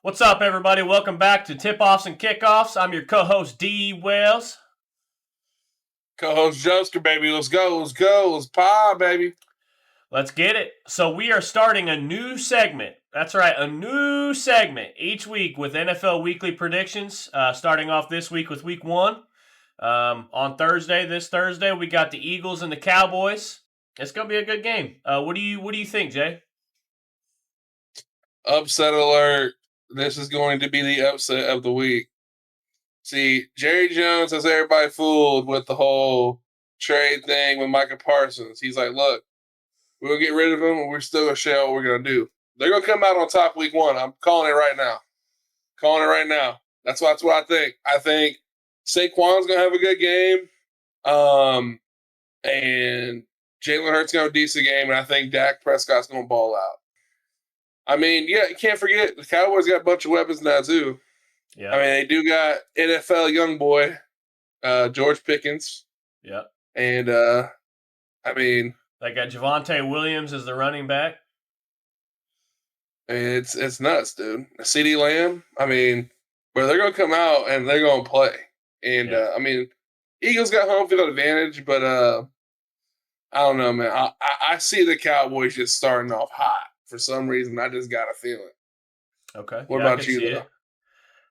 What's up, everybody? Welcome back to Tip Offs and Kickoffs. I'm your co-host D. Wells. Co-host Josker, baby. Let's go. Let's go. Let's pie, baby. Let's get it. So we are starting a new segment. That's right, a new segment each week with NFL Weekly Predictions. Starting off this week with Week 1. On this Thursday, we got the Eagles and the Cowboys. It's gonna be a good game. What do you think, Jay? Upset alert. This is going to be the upset of the week. See, Jerry Jones has everybody fooled with the whole trade thing with Micah Parsons. He's like, look, we're going to get rid of him, and we're still going to show what we're going to do. They're going to come out on top week 1. I'm calling it right now. That's what I think. I think Saquon's going to have a good game. And Jalen Hurts going to have a decent game, and I think Dak Prescott's going to ball out. I mean, yeah, you can't forget the Cowboys got a bunch of weapons now too. Yeah. I mean, they do got NFL young boy, George Pickens. Yeah. And I mean, they got Javonte Williams as the running back. It's nuts, dude. CeeDee Lamb. I mean, but they're gonna come out and they're gonna play. And I mean, Eagles got home field advantage, but I don't know, man. I see the Cowboys just starting off hot. For some reason, I just got a feeling. Okay. What about you, though?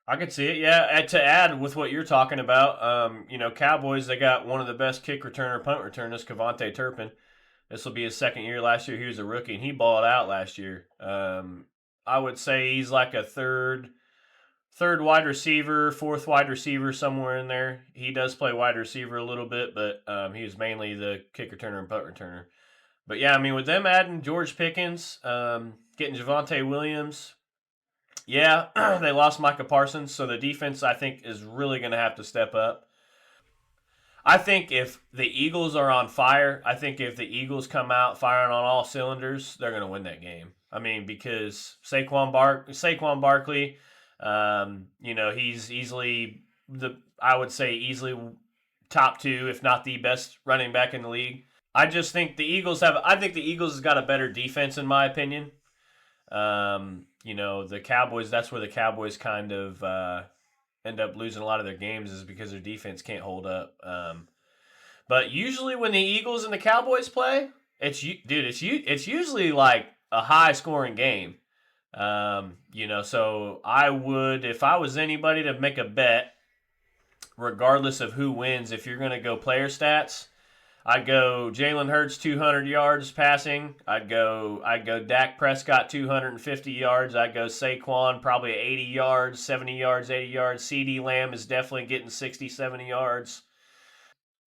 I could see it, yeah. And to add with what you're talking about, Cowboys, they got one of the best kick returner, punt returners, KaVontae Turpin. This will be his second year. Last year, he was a rookie, and he balled out last year. I would say he's like a third wide receiver, fourth wide receiver, somewhere in there. He does play wide receiver a little bit, but he was mainly the kick returner and punt returner. But yeah, I mean, with them adding George Pickens, getting Javonte Williams, yeah, they lost Micah Parsons, so the defense, I think, is really going to have to step up. I think if the Eagles are on fire, I think if the Eagles come out firing on all cylinders, they're going to win that game. I mean, because Saquon Barkley, he's easily easily top 2, if not the best running back in the league. I think the Eagles has got a better defense, in my opinion. The Cowboys, that's where the Cowboys kind of end up losing a lot of their games, is because their defense can't hold up. But usually when the Eagles and the Cowboys play, it's usually like a high scoring game. So I would, if I was anybody to make a bet, regardless of who wins, if you're going to go player stats, I'd go Jalen Hurts 200 yards passing. I'd go Dak Prescott 250 yards. I'd go Saquon probably 80 yards, 70 yards, 80 yards. CeeDee Lamb is definitely getting 60, 70 yards.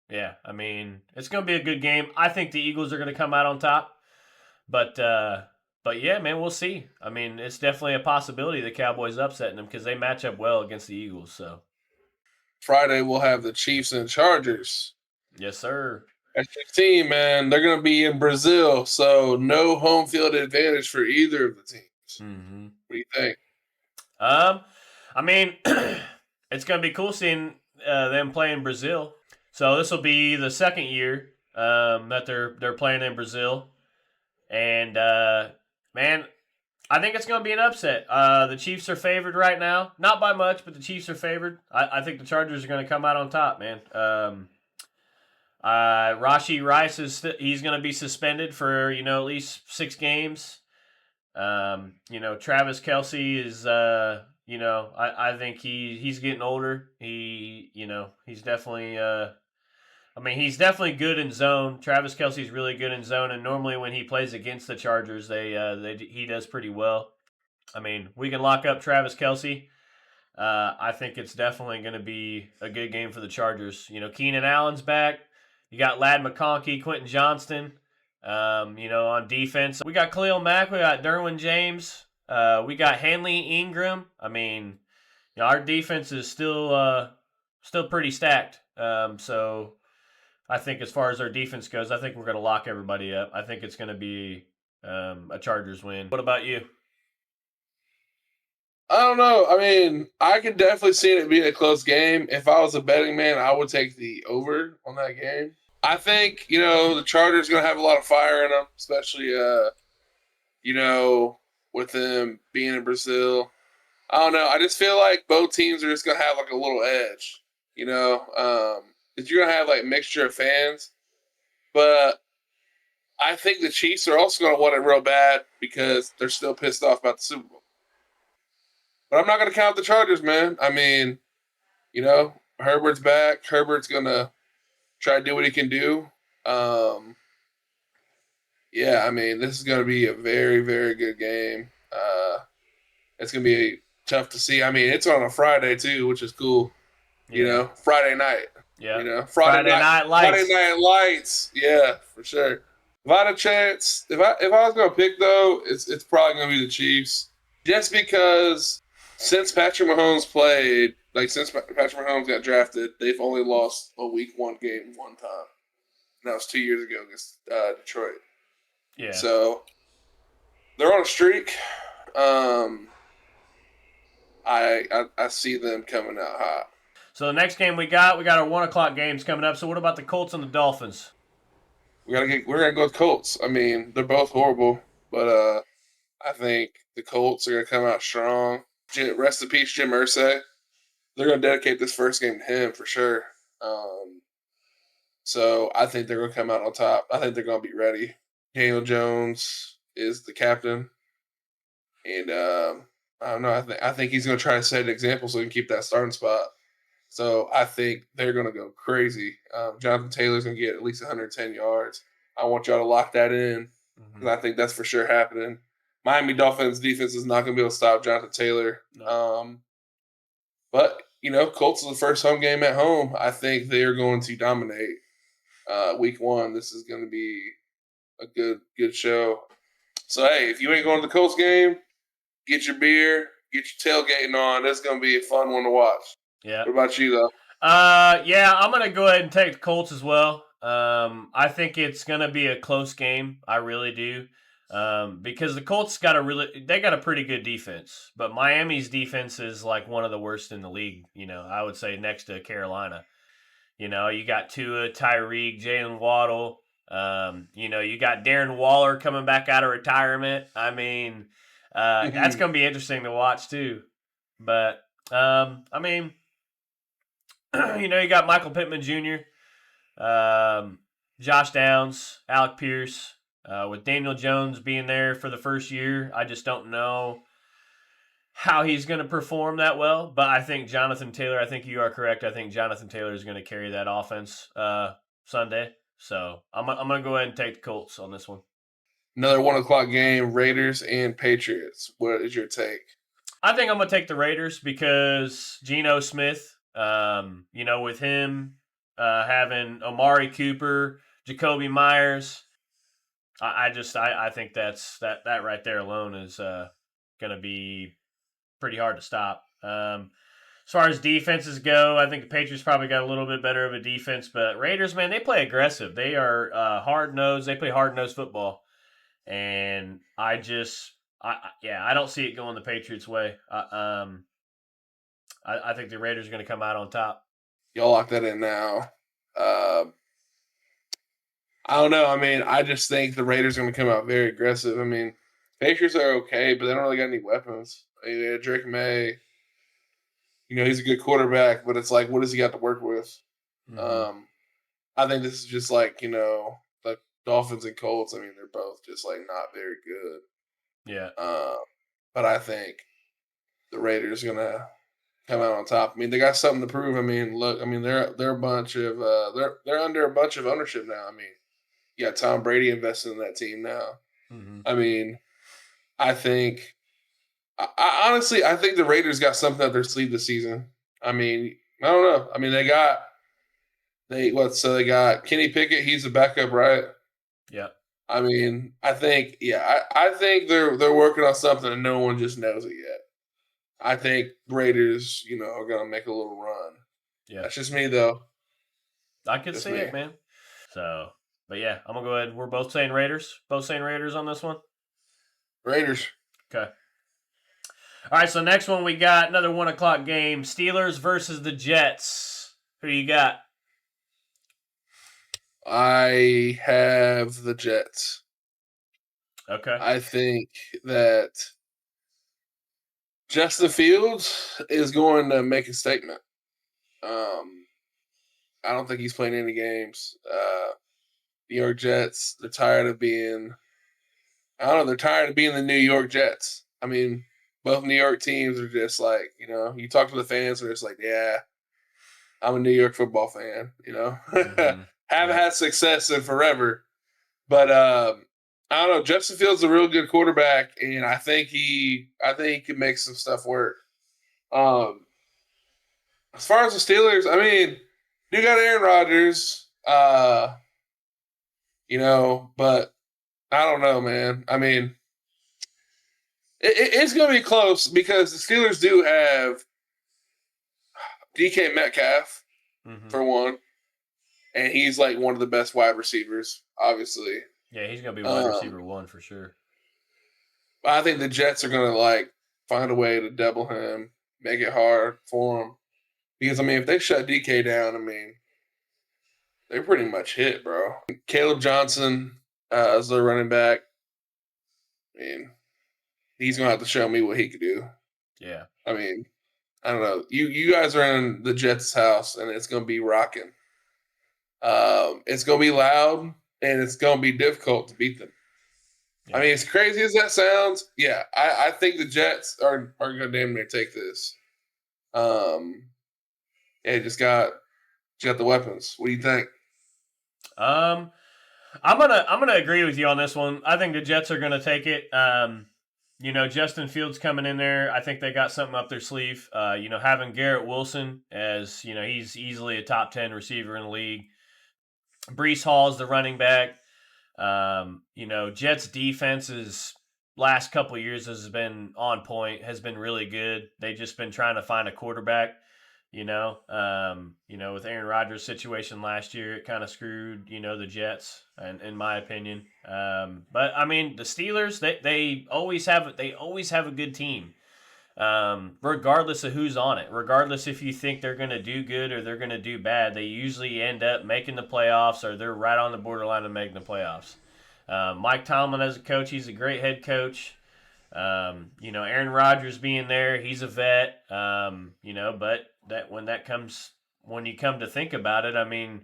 Yeah, I mean, it's going to be a good game. I think the Eagles are going to come out on top. But yeah, man, we'll see. I mean, it's definitely a possibility the Cowboys upsetting them because they match up well against the Eagles. So Friday we'll have the Chiefs and Chargers. Yes, sir. That's 16, man. They're going to be in Brazil, so no home field advantage for either of the teams. Mm-hmm. What do you think? I mean, it's going to be cool seeing them play in Brazil. So this will be the second year that they're playing in Brazil, and man, I think it's going to be an upset. The Chiefs are favored right now, not by much, but the Chiefs are favored. I think the Chargers are going to come out on top, man. Rashee Rice he's going to be suspended for at least 6 games. Travis Kelce is I think he's getting older. He's definitely he's definitely good in zone. Travis Kelce's really good in zone, and normally when he plays against the Chargers, he does pretty well. I mean, we can lock up Travis Kelce. I think it's definitely going to be a good game for the Chargers. Keenan Allen's back. You got Ladd McConkey, Quentin Johnston, on defense. We got Khalil Mack. We got Derwin James. We got Hanley Ingram. I mean, our defense is still pretty stacked. So I think as far as our defense goes, I think we're going to lock everybody up. I think it's going to be a Chargers win. What about you? I don't know. I mean, I could definitely see it being a close game. If I was a betting man, I would take the over on that game. I think, the Chargers going to have a lot of fire in them, especially, with them being in Brazil. I don't know. I just feel like both teams are just gonna have like a little edge. You know, that you're gonna have like mixture of fans, but I think the Chiefs are also gonna want it real bad because they're still pissed off about the Super Bowl. But I'm not gonna count the Chargers, man. I mean, Herbert's back. Herbert's gonna try to do what he can do. Um, yeah, I mean, this is gonna be a very, very good game. It's gonna be tough to see. I mean, it's on a Friday too, which is cool. Yeah. Friday night. Yeah. Friday Friday night. Night Friday Lights. night lights. Yeah, for sure. If I had a chance, if I was gonna pick though, it's probably gonna be the Chiefs, just because since Patrick Mahomes played, like since Patrick Mahomes got drafted, they've only lost a Week 1 game one time. And that was 2 years ago against Detroit. Yeah. So they're on a streak. I see them coming out hot. So the next game we got our 1 o'clock games coming up. So what about the Colts and the Dolphins? We're gonna go with Colts. I mean, they're both horrible, but I think the Colts are gonna come out strong. Rest in peace, Jim Irsay. They're gonna dedicate this first game to him for sure. So I think they're gonna come out on top. I think they're gonna be ready. Daniel Jones is the captain, and I don't know. I think he's gonna try to set an example so he can keep that starting spot. So I think they're going to go crazy. Jonathan Taylor's going to get at least 110 yards. I want y'all to lock that in because I think that's for sure happening. Miami Dolphins defense is not going to be able to stop Jonathan Taylor. No. But, Colts is the first home game at home. I think they're going to dominate Week 1. This is going to be a good show. So, hey, if you ain't going to the Colts game, get your beer, get your tailgating on. That's going to be a fun one to watch. Yeah. What about you, though? Yeah, I'm gonna go ahead and take the Colts as well. I think it's gonna be a close game. I really do. Because the Colts got a pretty good defense, but Miami's defense is like one of the worst in the league. I would say next to Carolina. You got Tua, Tyreek, Jalen Waddle. You got Darren Waller coming back out of retirement. I mean, that's gonna be interesting to watch too. But I mean. You got Michael Pittman Jr., Josh Downs, Alec Pierce, with Daniel Jones being there for the first year. I just don't know how he's going to perform that well. But I think Jonathan Taylor, I think you are correct. I think Jonathan Taylor is going to carry that offense Sunday. So I'm going to go ahead and take the Colts on this one. Another 1 o'clock game, Raiders and Patriots. What is your take? I think I'm going to take the Raiders because Geno Smith, with him having Amari Cooper, Jacoby Myers, I think that right there alone is going to be pretty hard to stop. As far as defenses go, I think the Patriots probably got a little bit better of a defense, but Raiders, man, they play aggressive. They are hard-nosed. They play hard-nosed football, and I don't see it going the Patriots' way. I think the Raiders are going to come out on top. Y'all lock that in now. I don't know. I mean, I just think the Raiders are going to come out very aggressive. I mean, Patriots are okay, but they don't really got any weapons. Drake May, he's a good quarterback, but it's like, what does he got to work with? Mm-hmm. I think this is just like, the Dolphins and Colts. I mean, they're both just like not very good. Yeah. But I think the Raiders are going to come out on top. I mean, they got something to prove. I mean, look, I mean, they're a bunch of they're under a bunch of ownership now. I mean, you got Tom Brady invested in that team now. Mm-hmm. I mean, I think honestly, I think the Raiders got something up their sleeve this season. I mean, I don't know. I mean, they got Kenny Pickett. He's the backup, right? Yeah. I mean, I think they're working on something and no one just knows it yet. I think Raiders, are going to make a little run. Yeah. That's just me, though. I could see it, man. So, but yeah, I'm going to go ahead. We're both saying Raiders. Both saying Raiders on this one? Raiders. Okay. All right, so next one we got another 1 o'clock game. Steelers versus the Jets. Who you got? I have the Jets. Okay. I think that Justin Fields is going to make a statement. I don't think he's playing any games. New York Jets, they're tired of being I don't know, they're tired of being the New York Jets. I mean, both New York teams are just like, you talk to the fans, they're just like, yeah, I'm a New York football fan, Mm-hmm. Haven't Yep. had success in forever. But I don't know. Justin Fields is a real good quarterback, and I think he can make some stuff work. Um, as far as the Steelers, I mean, you got Aaron Rodgers, but I don't know, man. I mean, it's going to be close because the Steelers do have DK Metcalf Mm-hmm. for one, and he's like one of the best wide receivers, obviously. Yeah, he's gonna be wide receiver 1 for sure. I think the Jets are going to like find a way to double him, make it hard for him. Because I mean, if they shut DK down, I mean, they're pretty much hit, bro. Caleb Johnson as their running back. I mean, he's gonna have to show me what he could do. Yeah. I mean, I don't know. You guys are in the Jets' house, and it's gonna be rocking. It's gonna be loud, and it's gonna be difficult to beat them. Yeah. I mean, as crazy as that sounds, yeah, I think the Jets are gonna damn near take this. Yeah, just got the weapons. What do you think? I'm gonna agree with you on this one. I think the Jets are gonna take it. Justin Fields coming in there. I think they got something up their sleeve. Having Garrett Wilson as he's easily a top 10 receiver in the league. Brees Hall is the running back. Jets defense last couple of years has been on point, has been really good. They just been trying to find a quarterback. With Aaron Rodgers' situation last year, it kind of screwed, the Jets, and in my opinion. But I mean, the Steelers, they always have a good team, regardless of who's on it. Regardless if you think they're going to do good or they're going to do bad, they usually end up making the playoffs or they're right on the borderline of making the playoffs. Mike Tomlin as a coach, he's a great head coach. Aaron Rodgers being there, he's a vet. But when you come to think about it, I mean,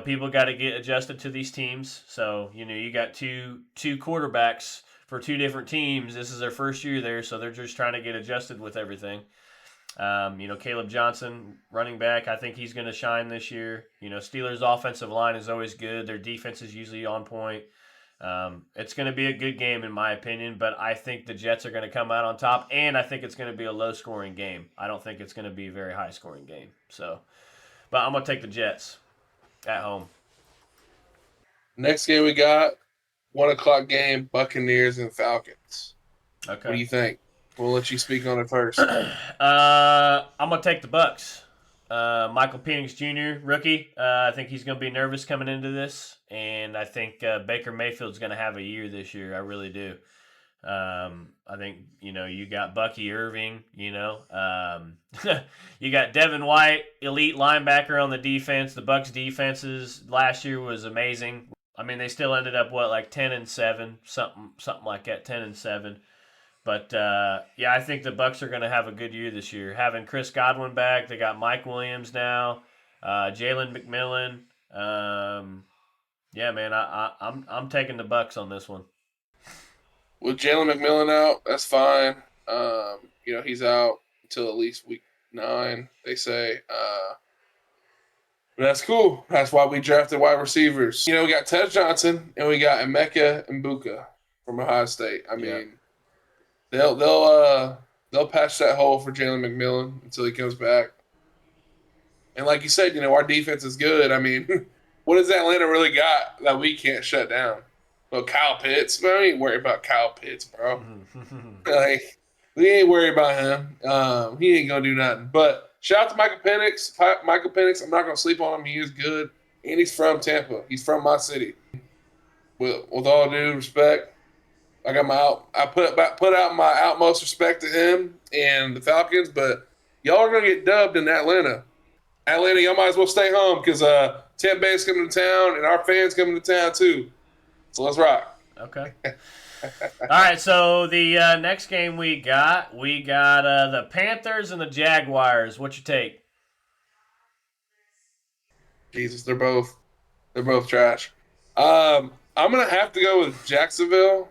people got to get adjusted to these teams. So, you got two quarterbacks for two different teams. This is their first year there, so they're just trying to get adjusted with everything. Caleb Johnson, running back, I think he's going to shine this year. Steelers' offensive line is always good. Their defense is usually on point. It's going to be a good game in my opinion, but I think the Jets are going to come out on top, and I think it's going to be a low-scoring game. I don't think it's going to be a very high-scoring game. But I'm going to take the Jets at home. Next game we got 1:00 game, Buccaneers and Falcons. Okay. What do you think? We'll let you speak on it first. I'm going to take the Bucs. Michael Penix Jr., rookie. I think he's going to be nervous coming into this, and I think Baker Mayfield's going to have a year this year. I really do. I think you got Bucky Irving. You got Devin White, elite linebacker on the defense. The Bucs defenses last year was amazing. I mean, they still ended up 10-7, something like that, 10-7. But I think the Bucs are going to have a good year this year. Having Chris Godwin back, they got Mike Williams now, Jalen McMillan. Man, I'm taking the Bucs on this one. With Jalen McMillan out, that's fine. He's out until at least week 9, they say. But that's cool. That's why we drafted wide receivers. We got Ted Johnson and we got Emeka Mbuka from Ohio State. I mean, they'll patch that hole for Jalen McMillan until he comes back. And like you said, our defense is good. I mean, what does Atlanta really got that we can't shut down? Well, Kyle Pitts. Man, we ain't worried about Kyle Pitts, bro. We ain't worried about him. He ain't gonna do nothing. But shout out to Michael Penix. Michael Penix, I'm not gonna sleep on him. He is good, and he's from Tampa. He's from my city. With all due respect, I put out my utmost respect to him and the Falcons. But y'all are gonna get dubbed in Atlanta. Atlanta, y'all might as well stay home because Tampa Bay's coming to town, and our fans coming to town too. So let's rock. Okay. All right, so the next game we got the Panthers and the Jaguars. What you take? Jesus, they're both trash. I'm gonna have to go with Jacksonville.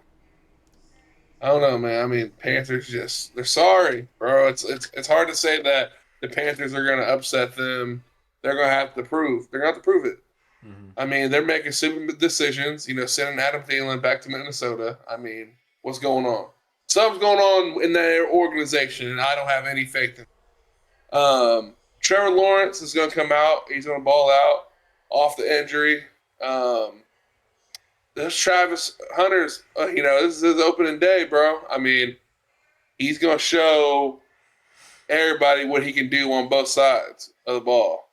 I don't know, man. I mean, Panthers just they're sorry, bro. It's hard to say that the Panthers are gonna upset them. They're gonna have to prove it. Mm-hmm. I mean, they're making stupid decisions. Sending Adam Thielen back to Minnesota. I mean, what's going on? Something's going on in their organization, and I don't have any faith in it. Trevor Lawrence is going to come out. He's going to ball out off the injury. Um, this Travis Hunter's, this is his opening day, bro. I mean, he's going to show everybody what he can do on both sides of the ball.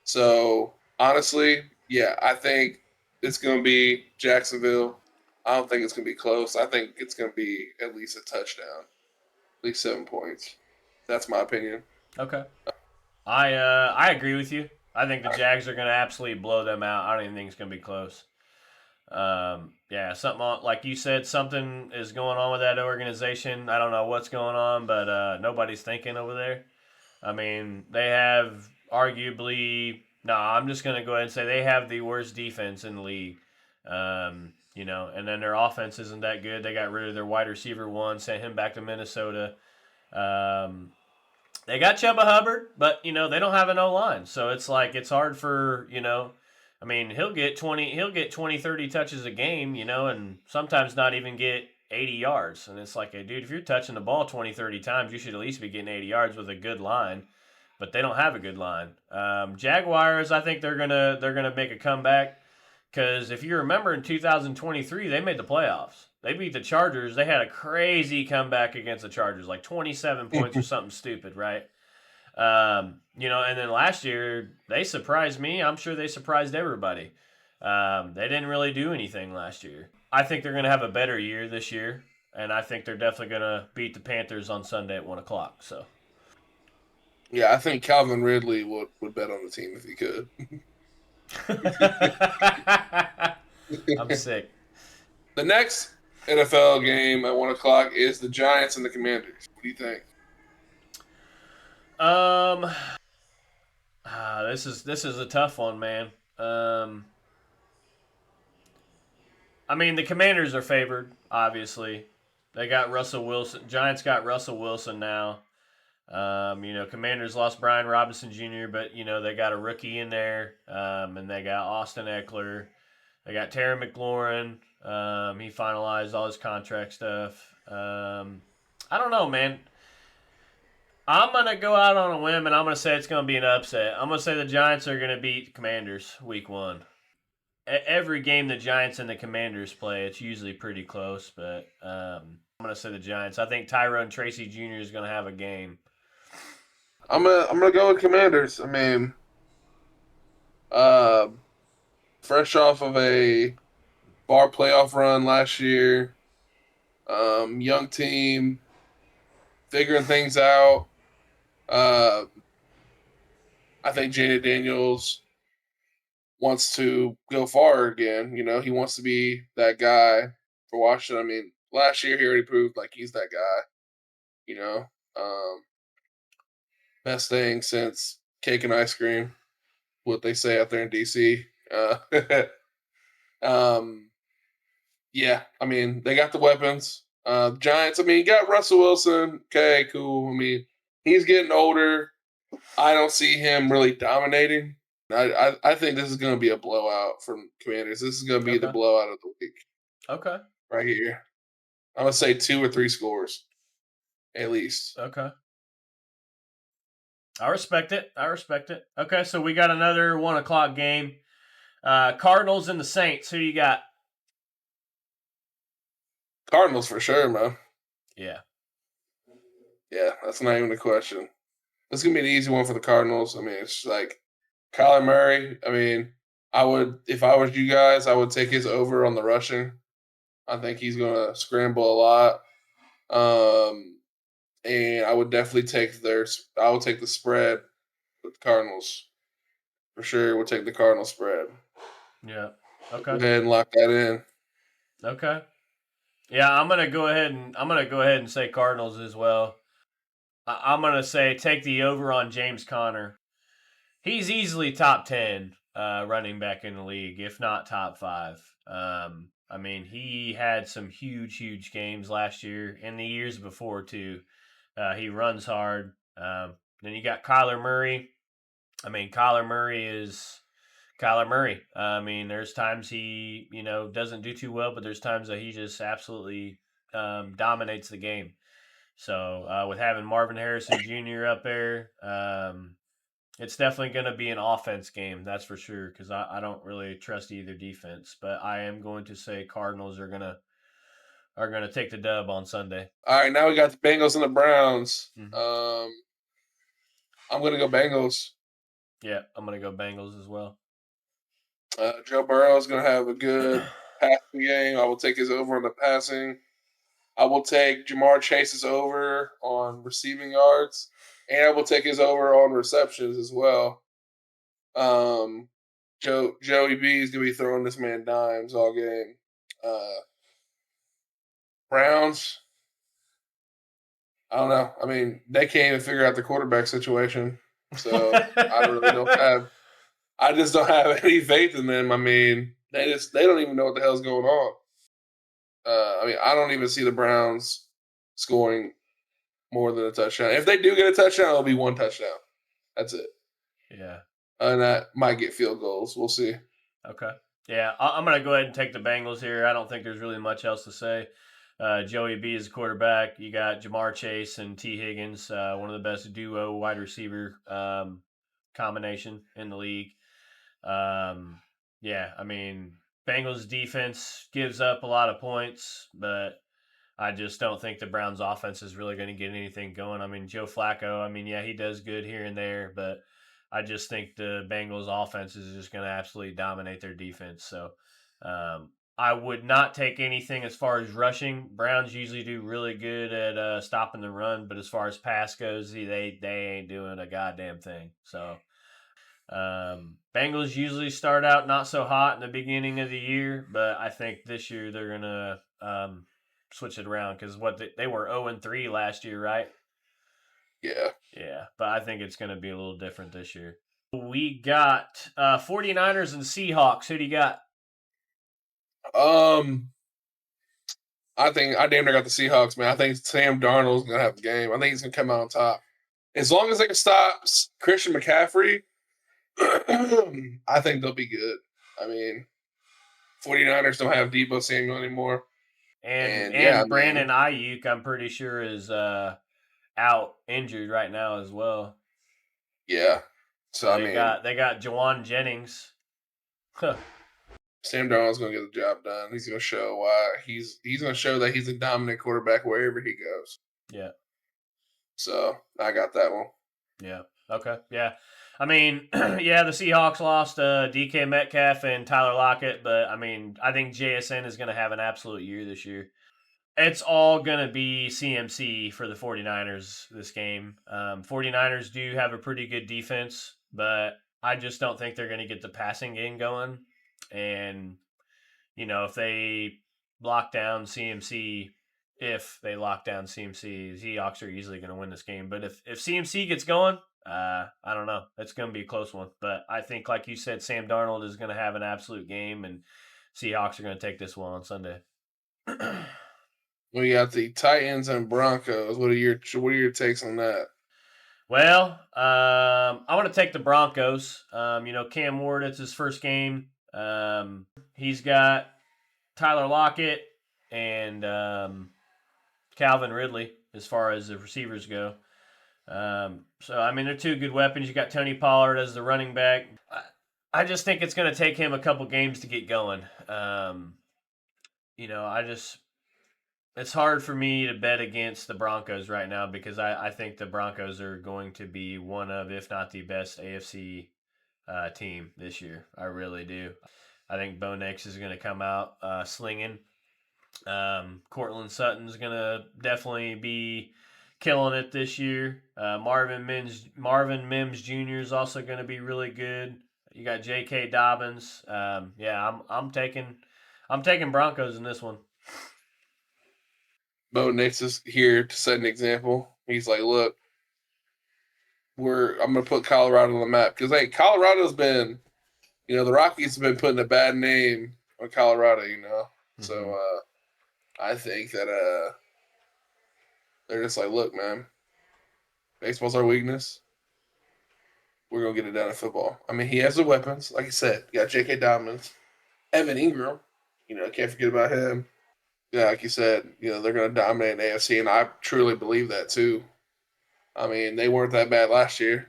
So honestly, yeah, I think it's going to be Jacksonville. I don't think it's going to be close. I think it's going to be at least a touchdown, at least 7 points. That's my opinion. Okay. I agree with you. I think the Jags are going to absolutely blow them out. I don't even think it's going to be close. Yeah, like you said, something is going on with that organization. I don't know what's going on, but nobody's thinking over there. I mean, they have arguably. No, I'm just going to go ahead and say they have the worst defense in the league. And then their offense isn't that good. They got rid of their wide receiver one, sent him back to Minnesota. Um, they got Chuba Hubbard, but they don't have an O line, so it's like it's hard for. I mean, he'll get 20, 30 touches a game, and sometimes not even get 80 yards. And it's like, hey, dude, if you're touching the ball 20, 30 times, you should at least be getting 80 yards with a good line. But they don't have a good line. Jaguars, I think they're gonna make a comeback because if you remember in 2023, they made the playoffs. They beat the Chargers. They had a crazy comeback against the Chargers, like 27 points or something stupid, right? And then last year they surprised me. I'm sure they surprised everybody. They didn't really do anything last year. I think they're going to have a better year this year, and I think they're definitely going to beat the Panthers on Sunday at 1 o'clock. So Yeah, I think Calvin Ridley would bet on the team if he could. I'm sick. The next NFL game at 1 o'clock is the Giants and the Commanders. What do you think? Um, this is a tough one, man. I mean, the Commanders are favored, obviously. They got Russell Wilson. Giants got Russell Wilson now. Commanders lost Brian Robinson Jr., but they got a rookie in there, and they got Austin Eckler. They got Terry McLaurin. He finalized all his contract stuff. I don't know, man. I'm gonna go out on a whim, and I'm gonna say it's gonna be an upset. I'm gonna say the Giants are gonna beat the Commanders week one. Every game the Giants and the Commanders play, it's usually pretty close, but I'm gonna say the Giants. I think Tyrone Tracy Jr. is gonna have a game. I'm gonna go with Commanders. I mean, uh, fresh off of a bar playoff run last year, young team figuring things out. Uh, I think Jaden Daniels wants to go far again. He wants to be that guy for Washington. I mean, last year he already proved like he's that guy. You know, um, best thing since cake and ice cream. What they say out there in DC. Um, yeah, I mean they got the weapons. Giants. I mean, you got Russell Wilson. Okay, cool. I mean, he's getting older. I don't see him really dominating. I think this is going to be a blowout from Commanders. This is going to be the Okay. blowout of the week Okay. right here. I'm going to say 2 or 3 scores at least. Okay. I respect it. Okay, so we got another 1 o'clock game. Cardinals and the Saints. Who you got? Cardinals for sure, man. Yeah. Yeah, that's not even a question. This is going to be an easy one for the Cardinals. I mean, it's like Kyler Murray. I mean, if I was you guys, I would take his over on the rushing. I think he's going to scramble a lot. And I would definitely I would take the spread with the Cardinals. For sure, we'll take the Cardinal spread. Yeah. Go Okay. ahead and lock that in. Okay. Yeah, I'm gonna go ahead and say Cardinals as well. I'm gonna say take the over on James Conner. He's easily top 10 running back in the league, if not top 5. I mean, he had some huge games last year and the years before too. He runs hard. Then you got Kyler Murray. I mean, Kyler Murray is Kyler Murray. I mean, there's times he, doesn't do too well, but there's times that he just absolutely dominates the game. So with having Marvin Harrison Jr. up there, it's definitely going to be an offense game, that's for sure. Because I don't really trust either defense, but I am going to say Cardinals are gonna take the dub on Sunday. All right, now we got the Bengals and the Browns. Mm-hmm. I'm gonna go Bengals. Yeah, I'm gonna go Bengals as well. Joe Burrow is gonna have a good passing game. I will take his over on the passing. I will take Jamar Chase's over on receiving yards, and I will take his over on receptions as well. Joey B is gonna be throwing this man dimes all game. Browns, I don't know. I mean, they can't even figure out the quarterback situation, so I really don't have. I just don't have any faith in them. I mean, they don't even know what the hell's going on. I mean, I don't even see the Browns scoring more than a touchdown. If they do get a touchdown, it'll be one touchdown. That's it. Yeah. And that might get field goals. We'll see. Okay. Yeah, I'm going to go ahead and take the Bengals here. I don't think there's really much else to say. Joey B is quarterback. You got Jamar Chase and T. Higgins, one of the best duo wide receiver combination in the league. Yeah, I mean, Bengals defense gives up a lot of points, but I just don't think the Browns offense is really going to get anything going. I mean, Joe Flacco, I mean, yeah, he does good here and there, but I just think the Bengals offense is just going to absolutely dominate their defense. So I would not take anything as far as rushing. Browns usually do really good at stopping the run, but as far as pass goes, they ain't doing a goddamn thing. So Bengals usually start out not so hot in the beginning of the year, but I think this year they're gonna switch it around because they were 0-3 last year, right? Yeah. Yeah, but I think it's gonna be a little different this year. We got 49ers and Seahawks. Who do you got? I think I damn near got the Seahawks, man. I think Sam Darnold's gonna have a game. I think he's gonna come out on top. As long as they can stop Christian McCaffrey, I think they'll be good. I mean, 49ers don't have Debo Samuel anymore. And yeah, I Brandon mean, Ayuk, I'm pretty sure is out injured right now as well. yeah. So So I they mean, got Jawan Jennings. Sam Darnold's gonna get the job done. He's gonna show why he's gonna show that he's a dominant quarterback wherever he goes. Yeah. So I got that one. Yeah. Okay. Yeah. I mean, yeah, the Seahawks lost DK Metcalf and Tyler Lockett, but I mean, I think JSN is going to have an absolute year this year. It's all going to be CMC for the 49ers this game. 49ers do have a pretty good defense, but I just don't think they're going to get the passing game going. And, if they lock down CMC, Seahawks are easily going to win this game. But if CMC gets going, I don't know. It's going to be a close one. But I think, like you said, Sam Darnold is going to have an absolute game, and Seahawks are going to take this one on Sunday. We got the Titans and Broncos. What are your takes on that? Well, I want to take the Broncos. Cam Ward, it's his first game. He's got Tyler Lockett and Calvin Ridley as far as the receivers go. So, I mean, they're two good weapons. You got Tony Pollard as the running back. I just think it's going to take him a couple games to get going. It's hard for me to bet against the Broncos right now because I think the Broncos are going to be one of, if not the best AFC team this year. I really do. I think Bo Nix is going to come out slinging. Cortland Sutton's going to definitely be killing it this year. Marvin Mims Jr. is also going to be really good. You got J.K. Dobbins. I'm taking Broncos in this one. Bo Nix is here to set an example. He's like, look, I'm gonna put Colorado on the map because hey, Colorado's been, the Rockies have been putting a bad name on Colorado, Mm-hmm. So I think that they're just like, look, man, baseball's our weakness. We're gonna get it done in football. I mean, he has the weapons, like I said. You got J.K. Dobbins, Evan Ingram. Can't forget about him. Yeah, like you said, they're gonna dominate the AFC, and I truly believe that too. I mean, they weren't that bad last year.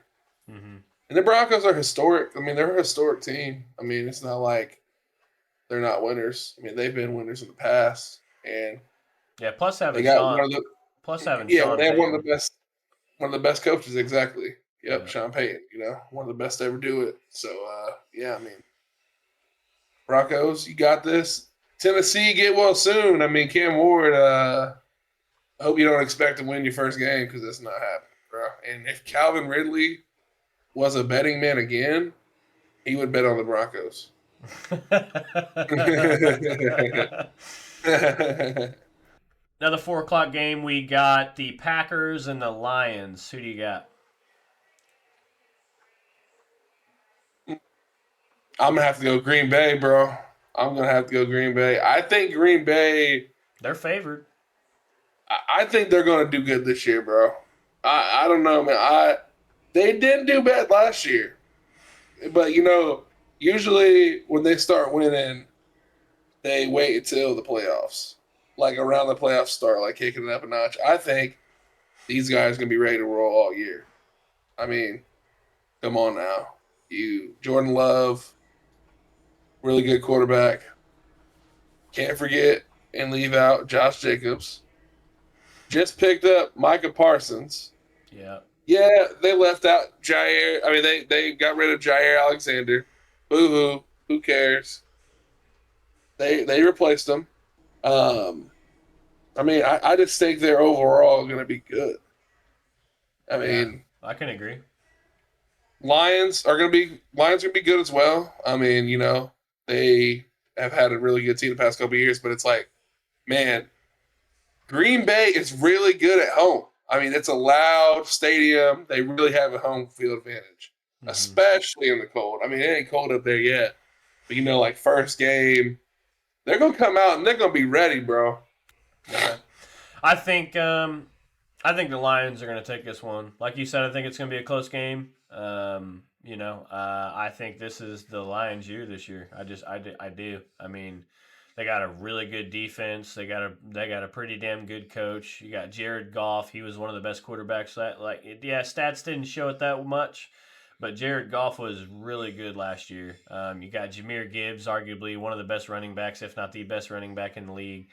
Mm-hmm. And the Broncos are historic. I mean, they're a historic team. I mean, it's not like they're not winners. I mean, they've been winners in the past, and Yeah. Plus they having got Sean. one of the Sean they have Payton. one of the best coaches. Exactly. Yep, Yeah. Sean Payton. One of the best to ever do it. So yeah, I mean, Broncos, you got this. Tennessee, get well soon. I mean, Cam Ward. I hope you don't expect to win your first game because that's not happening, bro. And if Calvin Ridley was a betting man again, he would bet on the Broncos. Another 4:00 game. We got the Packers and the Lions. Who do you got? I'm gonna have to go Green Bay, bro. I'm gonna have to go Green Bay. I think Green Bay. They're favored. I think they're gonna do good this year, bro. I don't know, man. They didn't do bad last year, but usually when they start winning, they wait until the playoffs, like around the playoffs start, like kicking it up a notch. I think these guys are gonna be ready to roll all year. I mean, come on now, Jordan Love, really good quarterback. Can't forget and leave out Josh Jacobs. Just picked up Micah Parsons. Yeah. Yeah, they left out Jair. I mean, they got rid of Jair Alexander. Boo hoo. Who cares? They replaced him. I mean, I just think they're overall going to be good. I mean, I can agree. Lions are going to be good as well. I mean, they have had a really good team the past couple of years, but it's like, man, Green Bay is really good at home. I mean, it's a loud stadium. They really have a home field advantage, especially in the cold. I mean, it ain't cold up there yet, but like first game, they're gonna come out and they're gonna be ready, bro. Okay. I think the Lions are going to take this one. Like you said, I think it's going to be a close game. I think this is the Lions' year this year. I do. I mean, they got a really good defense. They got a pretty damn good coach. You got Jared Goff. He was one of the best quarterbacks. Stats didn't show it that much, but Jared Goff was really good last year. You got Jahmyr Gibbs, arguably one of the best running backs, if not the best running back in the league.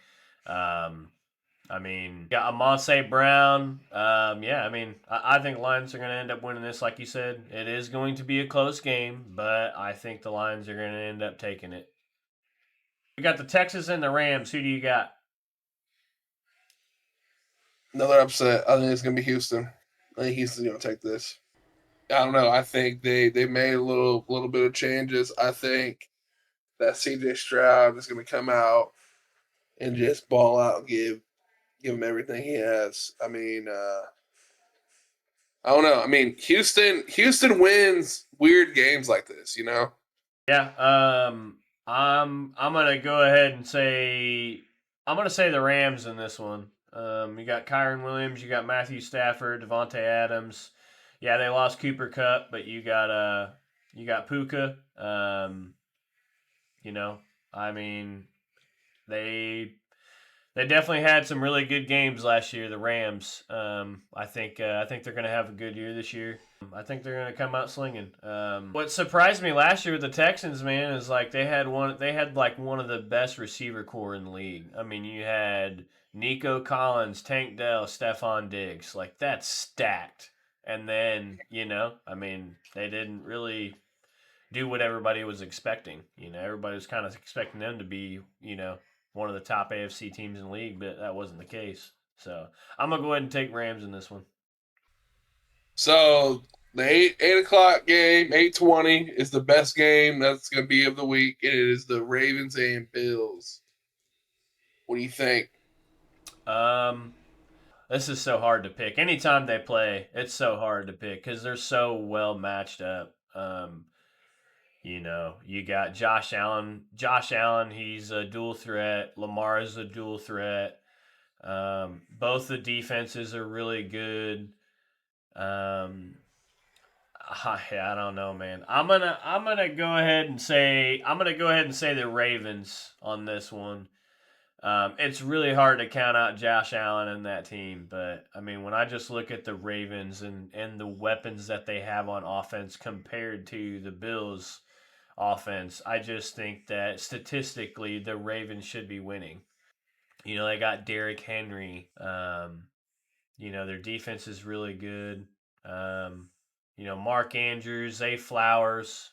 I mean, got Amon-Ra Brown. I think Lions are going to end up winning this. Like you said, it is going to be a close game, but I think the Lions are going to end up taking it. We got the Texans and the Rams. Who do you got? Another upset. I think it's going to be Houston. I think Houston's going to take this. I don't know. I think they made a little bit of changes. I think that CJ Stroud is going to come out and just ball out and give him everything he has. I mean, I don't know. I mean, Houston wins weird games like this, Yeah. I'm gonna go ahead and say the Rams in this one. You got Kyron Williams, you got Matthew Stafford, Devontae Adams. Yeah, they lost Cooper Kupp, but you got Puka. I mean, they definitely had some really good games last year. The Rams. I think they're going to have a good year this year. I think they're going to come out slinging. What surprised me last year with the Texans, man, is like they had one of the best receiver core in the league. I mean, you had Nico Collins, Tank Dell, Stephon Diggs. Like that's stacked. And then they didn't really do what everybody was expecting. Everybody was kind of expecting them to be one of the top AFC teams in the league, but that wasn't the case. So I'm gonna go ahead and take Rams in this one. So the 8 o'clock game, 8:20 is the best game that's gonna be of the week. It is the Ravens and Bills. What do you think? Um, this is so hard to pick. Anytime they play, it's so hard to pick because they're so well matched up. You got Josh Allen. Josh Allen, he's a dual threat. Lamar is a dual threat. Both the defenses are really good. Um, I don't know, man. I'm gonna go ahead and say the Ravens on this one. It's really hard to count out Josh Allen and that team, but I mean, when I just look at the Ravens and the weapons that they have on offense compared to the Bills' offense, I just think that statistically the Ravens should be winning. They got Derrick Henry. Their defense is really good. Mark Andrews, Zay Flowers.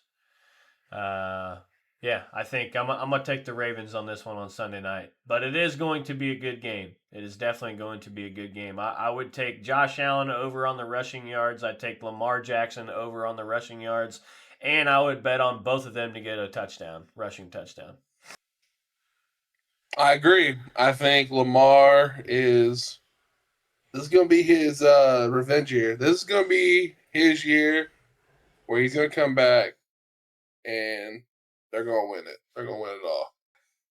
Uh, yeah, I think I'm gonna take the Ravens on this one on Sunday night. But it is going to be a good game. It is definitely going to be a good game. I would take Josh Allen over on the rushing yards. I'd take Lamar Jackson over on the rushing yards. And I would bet on both of them to get a touchdown, rushing touchdown. I agree. I think Lamar is this is gonna be his revenge year. This is gonna be his year where he's gonna come back and they're gonna win it. They're gonna win it all.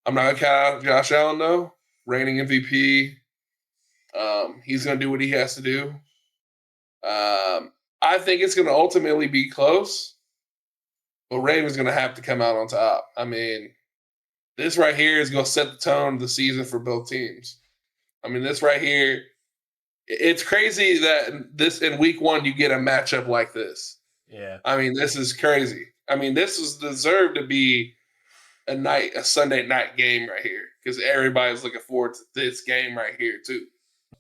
I'm not gonna count out Josh Allen though, reigning MVP. He's gonna do what he has to do. I think it's gonna ultimately be close, but Ravens gonna have to come out on top. I mean, this right here is gonna set the tone of the season for both teams. I mean, this right here, it's crazy that this in week one you get a matchup like this. Yeah. I mean, this is crazy. I mean, this is deserved to be a Sunday night game right here because everybody's looking forward to this game right here too.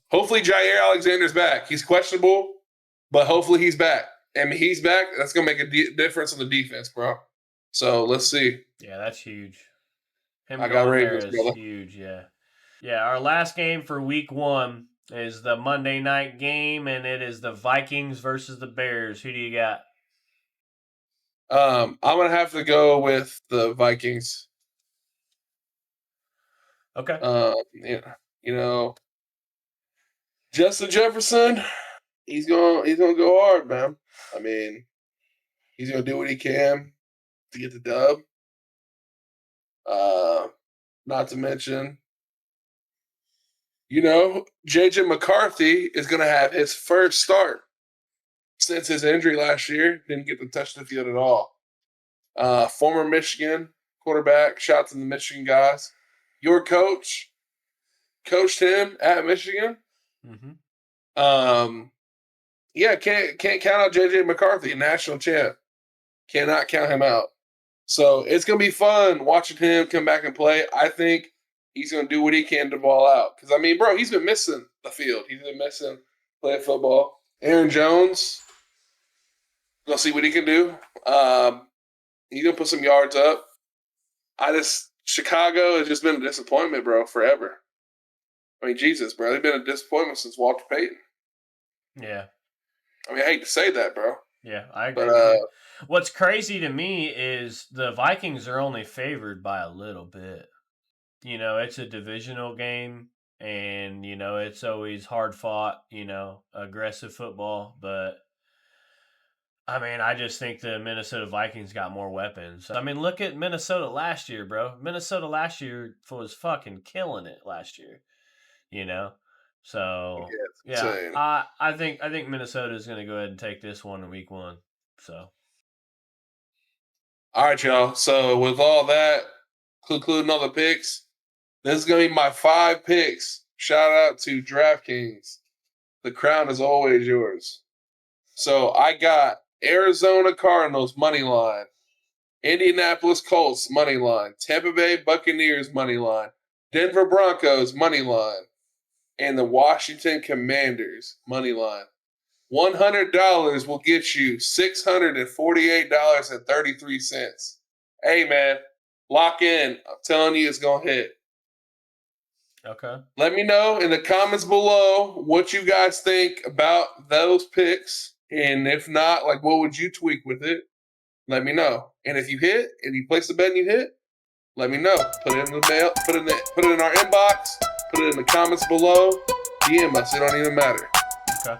Hopefully, Jair Alexander's back. He's questionable, but hopefully he's back. I mean, he's back. That's gonna make a difference on the defense, bro. So let's see. Yeah, that's huge. I got Ravens, there is huge. Yeah. Yeah. Our last game for week one is the Monday night game, and it is the Vikings versus the Bears. Who do you got? I'm gonna have to go with the Vikings. Okay. Justin Jefferson, he's gonna go hard, man. I mean, he's gonna do what he can to get the dub. Not to mention, JJ McCarthy is gonna have his first start since his injury last year. Didn't get to touch the field at all. Former Michigan quarterback. Shout to the Michigan guys. Your coach coached him at Michigan. Mm-hmm. Yeah, can't count out JJ McCarthy, national champ. Cannot count him out. So it's gonna be fun watching him come back and play. I think he's gonna do what he can to ball out. Because I mean, bro, he's been missing the field. He's been missing playing football. Aaron Jones, gonna see what he can do. He's gonna put some yards up. Chicago has just been a disappointment, bro, forever. I mean, Jesus, bro, they've been a disappointment since Walter Payton. Yeah. I mean, I hate to say that, bro. Yeah, I agree. But, what's crazy to me is the Vikings are only favored by a little bit. It's a divisional game, and, it's always hard fought, aggressive football. But, I mean, I just think the Minnesota Vikings got more weapons. I mean, look at Minnesota last year, bro. Minnesota last year was fucking killing it last year, So yeah, I think Minnesota is going to go ahead and take this one in week one. So, all right, y'all. So with all that, concluding all the picks, this is going to be my 5 picks. Shout out to DraftKings. The crown is always yours. So I got Arizona Cardinals money line, Indianapolis Colts money line, Tampa Bay Buccaneers money line, Denver Broncos money line, and the Washington Commanders money line. $100 will get you $648.33. Hey, man, lock in. I'm telling you, it's going to hit. Okay. Let me know in the comments below what you guys think about those picks. And if not, what would you tweak with it? Let me know. And if you hit and you place the bet and you hit, let me know. Put it in the mail, put it in our inbox, Put it in the comments below. DM us. It don't even matter. Okay.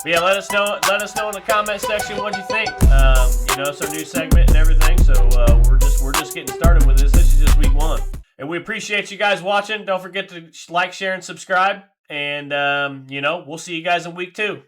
But yeah, let us know in the comment section what you think. It's our new segment and everything. So we're just getting started with this. This is just week 1. And we appreciate you guys watching. Don't forget to like, share, and subscribe. And we'll see you guys in week 2.